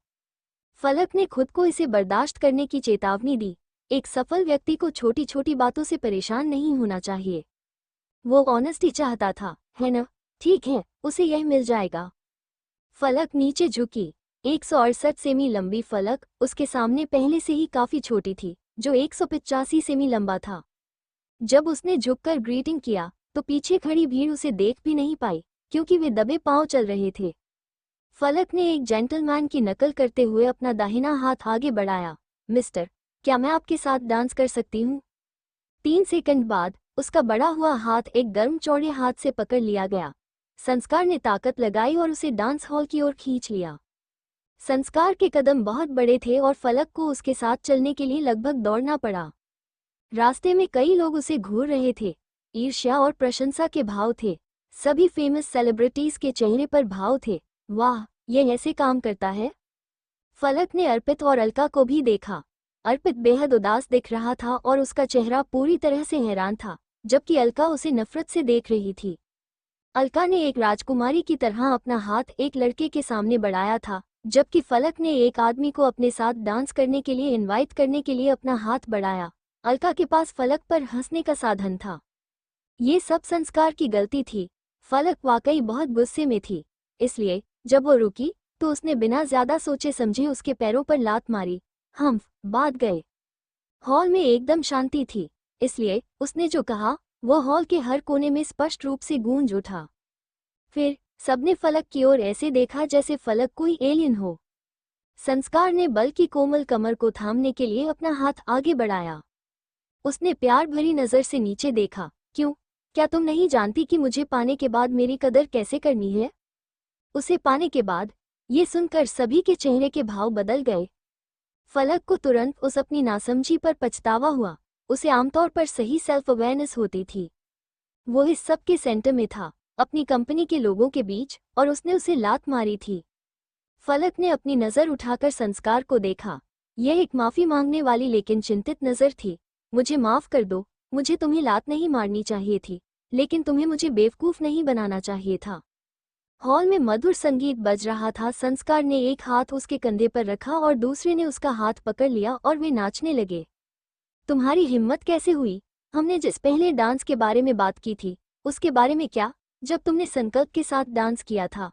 फलक ने खुद को इसे बर्दाश्त करने की चेतावनी दी। एक सफल व्यक्ति को छोटी छोटी बातों से परेशान नहीं होना चाहिए। वो ऑनेस्टी चाहता था, है ना? ठीक है, उसे यह मिल जाएगा। फलक नीचे झुकी। 168 सेमी लंबी फलक उसके सामने पहले से ही काफी छोटी थी, जो 185 सेमी लंबा था। जब उसने झुककर ग्रीटिंग किया तो पीछे खड़ी भीड़ उसे देख भी नहीं पाई, क्योंकि वे दबे पांव चल रहे थे। फलक ने एक जेंटलमैन की नकल करते हुए अपना दाहिना हाथ आगे बढ़ाया। मिस्टर, क्या मैं आपके साथ डांस कर सकती हूँ? 3 सेकंड बाद उसका बढ़ा हुआ हाथ एक गर्म चौड़े हाथ से पकड़ लिया गया। संस्कार ने ताकत लगाई और उसे डांस हॉल की ओर खींच लिया। संस्कार के कदम बहुत बड़े थे और फलक को उसके साथ चलने के लिए लगभग दौड़ना पड़ा। रास्ते में कई लोग उसे घूर रहे थे। ईर्ष्या और प्रशंसा के भाव थे। सभी फेमस सेलिब्रिटीज के चेहरे पर भाव थे। वाह, ये ऐसे काम करता है। फलक ने अर्पित और अलका को भी देखा। अर्पित बेहद उदास दिख रहा था और उसका चेहरा पूरी तरह से हैरान था, जबकि अलका उसे नफरत से देख रही थी। अलका ने एक राजकुमारी की तरह अपना हाथ एक लड़के के सामने बढ़ाया था, जबकि फलक ने एक आदमी को अपने साथ डांस करने के लिए इनवाइट करने के लिए अपना हाथ बढ़ाया। अलका के पास फलक पर हंसने का साधन था। ये सब संस्कार की गलती थी। फलक वाकई बहुत गुस्से में थी, इसलिए जब वो रुकी तो उसने बिना ज्यादा सोचे समझे उसके पैरों पर लात मारी। हम बात गए। हॉल में एकदम शांति थी, इसलिए उसने जो कहा वो हॉल के हर कोने में स्पष्ट रूप से गूंज उठा। फिर सबने फलक की ओर ऐसे देखा जैसे फलक कोई एलियन हो। संस्कार ने बल की कोमल कमर को थामने के लिए अपना हाथ आगे बढ़ाया। उसने प्यार भरी नजर से नीचे देखा। क्यों? क्या तुम नहीं जानती कि मुझे पाने के बाद मेरी कदर कैसे करनी है? उसे पाने के बाद? ये सुनकर सभी के चेहरे के भाव बदल गए। फलक को तुरंत उस अपनी नासमझी पर पछतावा हुआ। उसे आमतौर पर सही सेल्फ अवेयरनेस होती थी। वो इस सब के सेंटर में था, अपनी कंपनी के लोगों के बीच, और उसने उसे लात मारी थी। फलक ने अपनी नज़र उठाकर संस्कार को देखा। यह एक माफ़ी मांगने वाली लेकिन चिंतित नज़र थी। मुझे माफ़ कर दो, मुझे तुम्हें लात नहीं मारनी चाहिए थी, लेकिन तुम्हें मुझे बेवकूफ़ नहीं बनाना चाहिए था। हॉल में मधुर संगीत बज रहा था। संस्कार ने एक हाथ उसके कंधे पर रखा और दूसरे ने उसका हाथ पकड़ लिया और वे नाचने लगे। तुम्हारी हिम्मत कैसे हुई? हमने जिस पहले डांस के बारे में बात की थी, उसके बारे में क्या? जब तुमने संकल्प के साथ डांस किया था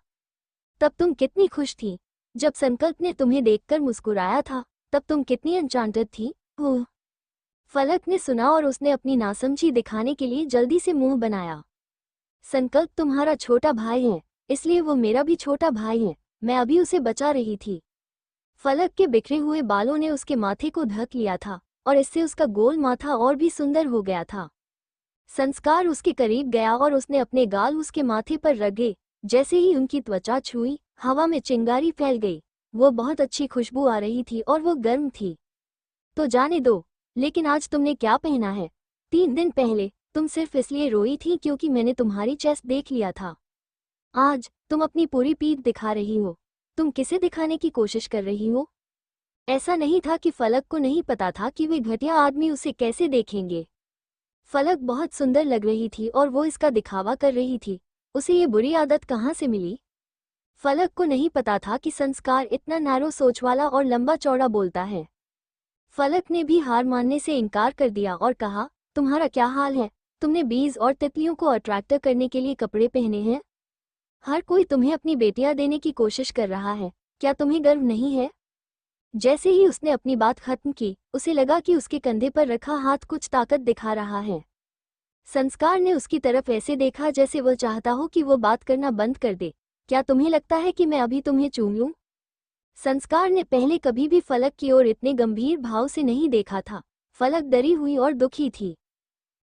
तब तुम कितनी खुश थी। जब संकल्प ने तुम्हें देखकर मुस्कुराया था तब तुम कितनी अनचांटेड थी। ओह! फलक ने सुना और उसने अपनी नासमझी दिखाने के लिए जल्दी से मुंह बनाया। संकल्प तुम्हारा छोटा भाई है, इसलिए वो मेरा भी छोटा भाई है। मैं अभी उसे बचा रही थी। फलक के बिखरे हुए बालों ने उसके माथे को ढक लिया था और इससे उसका गोल माथा और भी सुंदर हो गया था। संस्कार उसके करीब गया और उसने अपने गाल उसके माथे पर रगड़े। जैसे ही उनकी त्वचा छुई, हवा में चिंगारी फैल गई। वो बहुत अच्छी खुशबू आ रही थी और वो गर्म थी। तो जाने दो, लेकिन आज तुमने क्या पहना है? 3 दिन पहले तुम सिर्फ इसलिए रोई थी क्योंकि मैंने तुम्हारी चेस्ट देख लिया था। आज तुम अपनी पूरी पीठ दिखा रही हो। तुम किसे दिखाने की कोशिश कर रही हो? ऐसा नहीं था कि फलक को नहीं पता था कि वे घटिया आदमी उसे कैसे देखेंगे। फलक बहुत सुंदर लग रही थी और वो इसका दिखावा कर रही थी। उसे ये बुरी आदत कहाँ से मिली? फलक को नहीं पता था कि संस्कार इतना नैरो सोच वाला और लंबा चौड़ा बोलता है। फलक ने भी हार मानने से इनकार कर दिया और कहा, तुम्हारा क्या हाल है? तुमने बीज और तितलियों को अट्रैक्ट करने के लिए कपड़े पहने हैं। हर कोई तुम्हें अपनी बेटियां देने की कोशिश कर रहा है। क्या तुम्हें गर्व नहीं है? जैसे ही उसने अपनी बात खत्म की, उसे लगा कि उसके कंधे पर रखा हाथ कुछ ताकत दिखा रहा है। संस्कार ने उसकी तरफ ऐसे देखा जैसे वह चाहता हो कि वो बात करना बंद कर दे। क्या तुम्हें लगता है कि मैं अभी तुम्हें चूम लूं? संस्कार ने पहले कभी भी फलक की ओर इतने गंभीर भाव से नहीं देखा था। फलक डरी हुई और दुखी थी।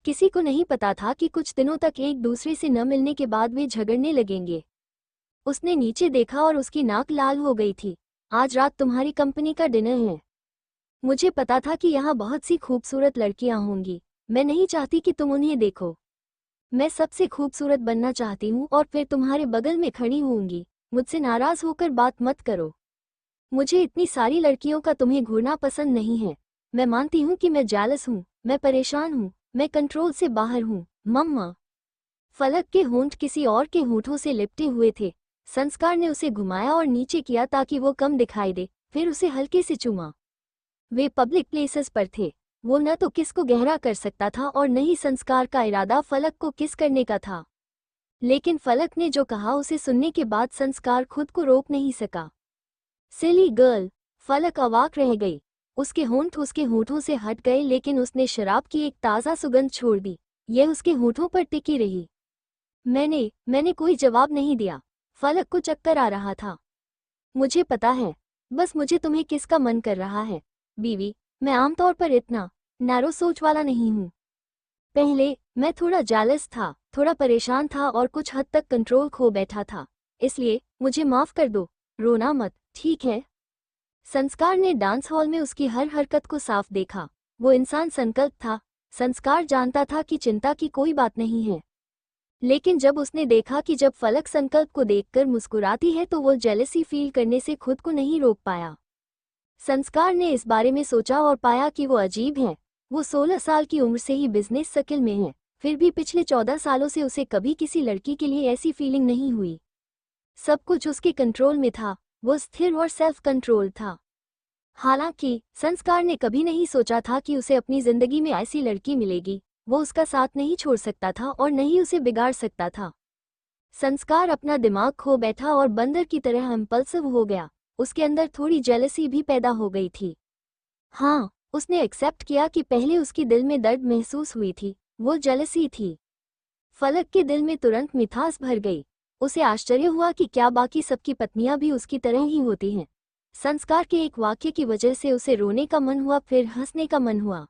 किसी को नहीं पता था कि कुछ दिनों तक एक दूसरे से न मिलने के बाद वे झगड़ने लगेंगे। उसने नीचे देखा और उसकी नाक लाल हो गई थी। आज रात तुम्हारी कंपनी का डिनर है। मुझे पता था कि यहाँ बहुत सी खूबसूरत लड़कियां होंगी। मैं नहीं चाहती कि तुम उन्हें देखो। मैं सबसे खूबसूरत बनना चाहती हूँ और फिर तुम्हारे बगल में खड़ी होंगी। मुझसे नाराज होकर बात मत करो। मुझे इतनी सारी लड़कियों का तुम्हें घूरना पसंद नहीं है। मैं मानती हूँ कि मैं जेलस हूँ, मैं परेशान हूँ, मैं कंट्रोल से बाहर हूँ, मम्मा। फलक के होंठ किसी और के होंठों से लिपटे हुए थे। संस्कार ने उसे घुमाया और नीचे किया ताकि वो कम दिखाई दे, फिर उसे हल्के से चूमा। वे पब्लिक प्लेसेस पर थे। वो न तो किस को गहरा कर सकता था और न ही संस्कार का इरादा फलक को किस करने का था। लेकिन फलक ने जो कहा उसे सुनने के बाद संस्कार खुद को रोक नहीं सका। Silly girl! फलक अवाक रह गई। उसके होंठ उसके होठों से हट गए लेकिन उसने शराब की एक ताज़ा सुगंध छोड़ दी। यह उसके होठों पर टिकी रही। मैंने कोई जवाब नहीं दिया। फलक को चक्कर आ रहा था। मुझे पता है, बस मुझे तुम्हें किसका मन कर रहा है। बीवी, मैं आमतौर पर इतना नैरो सोच वाला नहीं हूँ। पहले मैं थोड़ा जेलस था, थोड़ा परेशान था और कुछ हद तक कंट्रोल खो बैठा था। इसलिए मुझे माफ कर दो। रोना मत, ठीक है? संस्कार ने डांस हॉल में उसकी हर हरकत को साफ देखा। वो इंसान संकल्प था। संस्कार जानता था कि चिंता की कोई बात नहीं है। लेकिन जब उसने देखा कि जब फलक संकल्प को देखकर मुस्कुराती है तो वो जेलसी फील करने से खुद को नहीं रोक पाया। संस्कार ने इस बारे में सोचा और पाया कि वो अजीब है। वो 16 साल की उम्र से ही बिजनेस सर्किल में है, फिर भी पिछले 14 सालों से उसे कभी किसी लड़की के लिए ऐसी फीलिंग नहीं हुई। सब कुछ उसके कंट्रोल में था। वो स्थिर और सेल्फ कंट्रोल था। हालांकि संस्कार ने कभी नहीं सोचा था कि उसे अपनी जिंदगी में ऐसी लड़की मिलेगी। वो उसका साथ नहीं छोड़ सकता था और न ही उसे बिगाड़ सकता था। संस्कार अपना दिमाग खो बैठा और बंदर की तरह इम्पल्सिव हो गया। उसके अंदर थोड़ी जेलसी भी पैदा हो गई थी। हाँ, उसने एक्सेप्ट किया कि पहले उसकी दिल में दर्द महसूस हुई थी, वो जेलसी थी। फलक के दिल में तुरंत मिठास भर गई। उसे आश्चर्य हुआ कि क्या बाकी सबकी पत्नियां भी उसकी तरह ही होती हैं। संस्कार के एक वाक्य की वजह से उसे रोने का मन हुआ, फिर हंसने का मन हुआ।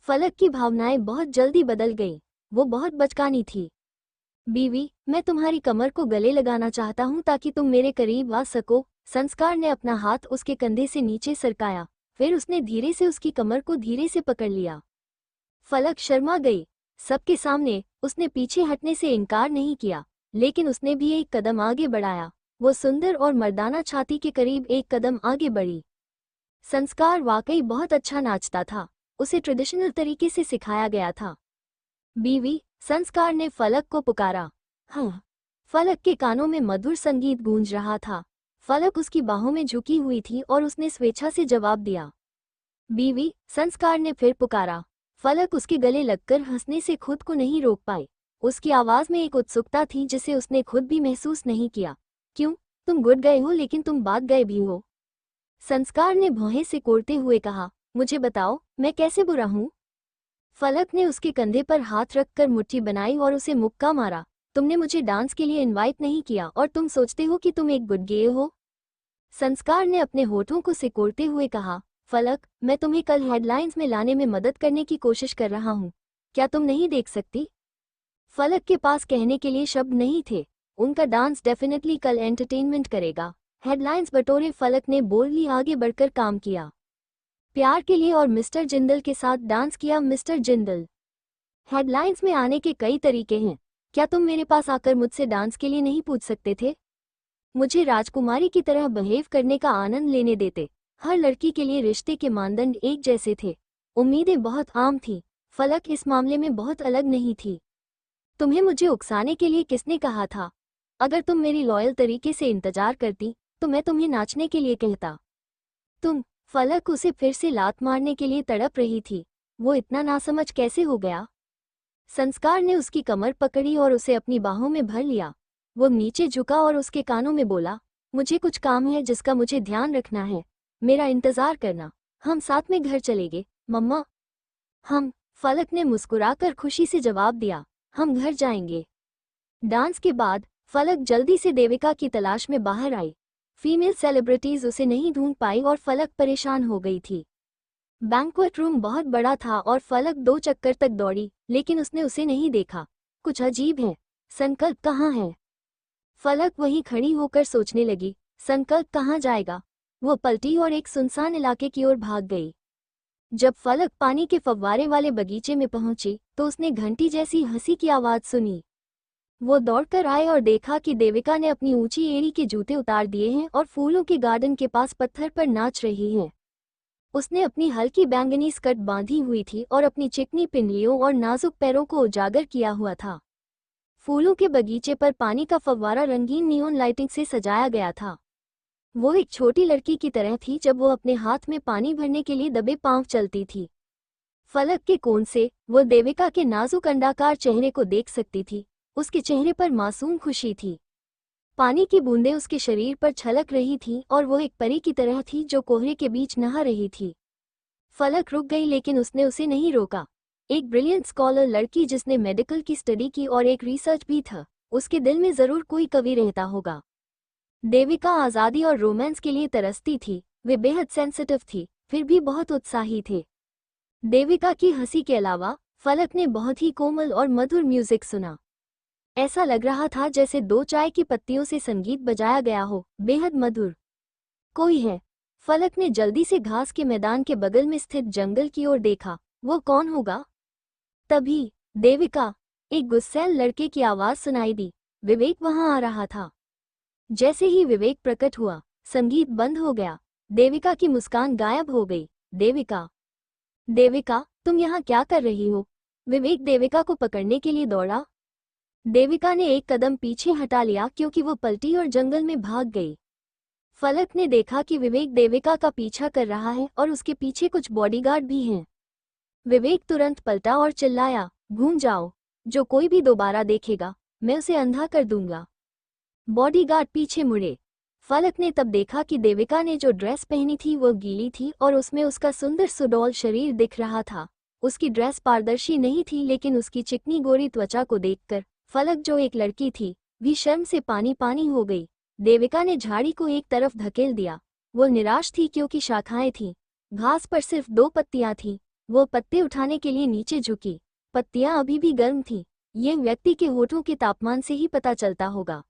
फलक की भावनाएं बहुत जल्दी बदल गईं। वो बहुत बचकानी थी। बीवी, मैं तुम्हारी कमर को गले लगाना चाहता हूं ताकि तुम मेरे करीब आ सको। संस्कार ने अपना हाथ उसके कंधे से नीचे सरकाया, फिर उसने धीरे से उसकी कमर को धीरे से पकड़ लिया। फलक शर्मा गई। सबके सामने उसने पीछे हटने से इनकार नहीं किया, लेकिन उसने भी एक कदम आगे बढ़ाया। वो सुंदर और मर्दाना छाती के करीब एक कदम आगे बढ़ी। संस्कार वाकई बहुत अच्छा नाचता था। उसे ट्रेडिशनल तरीके से सिखाया गया था। बीवी, संस्कार ने फलक को पुकारा। हाँ। फलक के कानों में मधुर संगीत गूंज रहा था। फलक उसकी बाहों में झुकी हुई थी और उसने स्वेच्छा से जवाब दिया। बीवी, संस्कार ने फिर पुकारा। फलक उसके गले लगकर हंसने से खुद को नहीं रोक पाई। उसकी आवाज में एक उत्सुकता थी जिसे उसने खुद भी महसूस नहीं किया। क्यों, तुम गुड़ गए हो लेकिन तुम बात गए भी हो। संस्कार ने भौहें से कोड़ते हुए कहा, मुझे बताओ, मैं कैसे बुरा हूं? फलक ने उसके कंधे पर हाथ रखकर मुट्ठी बनाई और उसे मुक्का मारा। तुमने मुझे डांस के लिए इनवाइट नहीं किया और तुम सोचते हो कि तुम एक गुड गे हो। संस्कार ने अपने होठों को सिकोड़ते हुए कहा, फलक, मैं तुम्हें कल हेडलाइंस में लाने में मदद करने की कोशिश कर रहा हूँ। क्या तुम नहीं देख सकती? फलक के पास कहने के लिए शब्द नहीं थे। उनका डांस डेफिनेटली कल एंटरटेनमेंट करेगा। हेडलाइंस बटोरे फलक ने बोल्डली आगे बढ़कर काम किया। प्यार के लिए और मिस्टर जिंदल के साथ डांस किया। मिस्टर जिंदल, हेडलाइंस में आने के कई तरीके हैं। क्या तुम मेरे पास आकर मुझसे डांस के लिए नहीं पूछ सकते थे? मुझे राजकुमारी की तरह बिहेव करने का आनंद लेने देते। हर लड़की के लिए रिश्ते के मानदंड एक जैसे थे। उम्मीदें बहुत आम थीं। फलक इस मामले में बहुत अलग नहीं थी। तुम्हें मुझे उकसाने के लिए किसने कहा था? अगर तुम मेरी लॉयल तरीके से इंतजार करती तो मैं तुम्हें नाचने के लिए कहता। तुम। फलक उसे फिर से लात मारने के लिए तड़प रही थी। वो इतना नासमझ कैसे हो गया? संस्कार ने उसकी कमर पकड़ी और उसे अपनी बाहों में भर लिया। वो नीचे झुका और उसके कानों में बोला, मुझे कुछ काम है जिसका मुझे ध्यान रखना है। मेरा इंतजार करना। हम साथ में घर चलेंगे, मम्मा। हम। फलक ने मुस्कुराकर खुशी से जवाब दिया, हम घर जाएंगे। डांस के बाद फलक जल्दी से देविका की तलाश में बाहर आई। फीमेल सेलिब्रिटीज उसे नहीं ढूंढ पाई और फलक परेशान हो गई थी। बैंक्वेट रूम बहुत बड़ा था और फलक 2 चक्कर तक दौड़ी, लेकिन उसने उसे नहीं देखा। कुछ अजीब है। संकल्प कहाँ है? फलक वहीं खड़ी होकर सोचने लगी, संकल्प कहाँ जाएगा? वो पलटी और एक सुनसान इलाके की ओर भाग गई। जब फलक पानी के फव्वारे वाले बगीचे में पहुंची तो उसने घंटी जैसी हंसी की आवाज सुनी। वो दौड़कर आए और देखा कि देविका ने अपनी ऊंची एड़ी के जूते उतार दिए हैं और फूलों के गार्डन के पास पत्थर पर नाच रही हैं। उसने अपनी हल्की बैंगनी स्कर्ट बांधी हुई थी और अपनी चिकनी पिंडलियों और नाजुक पैरों को उजागर किया हुआ था। फूलों के बगीचे पर पानी का फव्वारा रंगीन नियॉन लाइटिंग से सजाया गया था। वो एक छोटी लड़की की तरह थी जब वो अपने हाथ में पानी भरने के लिए दबे पांव चलती थी। फलक के कोण से वो देविका के नाजुक अंडाकार चेहरे को देख सकती थी। उसके चेहरे पर मासूम खुशी थी। पानी की बूंदें उसके शरीर पर छलक रही थीं और वो एक परी की तरह थी जो कोहरे के बीच नहा रही थी। फलक रुक गई लेकिन उसने उसे नहीं रोका। एक ब्रिलियंट स्कॉलर लड़की जिसने मेडिकल की स्टडी की और एक रिसर्च भी था, उसके दिल में जरूर कोई कवि रहता होगा। देविका आज़ादी और रोमांस के लिए तरसती थी। वे बेहद सेंसिटिव थी, फिर भी बहुत उत्साही थे। देविका की हंसी के अलावा फलक ने बहुत ही कोमल और मधुर म्यूजिक सुना। ऐसा लग रहा था जैसे 2 चाय की पत्तियों से संगीत बजाया गया हो, बेहद मधुर। कोई है। फलक ने जल्दी से घास के मैदान के बगल में स्थित जंगल की ओर देखा। वो कौन होगा? तभी देविका, एक गुस्सैल लड़के की आवाज सुनाई दी। विवेक वहां आ रहा था। जैसे ही विवेक प्रकट हुआ, संगीत बंद हो गया। देविका की मुस्कान गायब हो गई। देविका, देविका, तुम यहाँ क्या कर रही हो? विवेक देविका को पकड़ने के लिए दौड़ा। देविका ने एक कदम पीछे हटा लिया क्योंकि वो पलटी और जंगल में भाग गई। फलक ने देखा कि विवेक देविका का पीछा कर रहा है और उसके पीछे कुछ बॉडीगार्ड भी हैं। विवेक तुरंत पलटा और चिल्लाया, घूम जाओ, जो कोई भी दोबारा देखेगा मैं उसे अंधा कर दूंगा। बॉडीगार्ड पीछे मुड़े। फलक ने तब देखा कि देविका ने जो ड्रेस पहनी थी वो गीली थी और उसमें उसका सुंदर सुडौल शरीर दिख रहा था। उसकी ड्रेस पारदर्शी नहीं थी, लेकिन उसकी चिकनी गोरी त्वचा को देखकर फलक, जो एक लड़की थी, भी शर्म से पानी पानी हो गई। देविका ने झाड़ी को एक तरफ धकेल दिया। वो निराश थी क्योंकि शाखाएं थीं, घास पर सिर्फ 2 पत्तियां थीं। वो पत्ते उठाने के लिए नीचे झुकी। पत्तियां अभी भी गर्म थीं। ये व्यक्ति के होठों के तापमान से ही पता चलता होगा।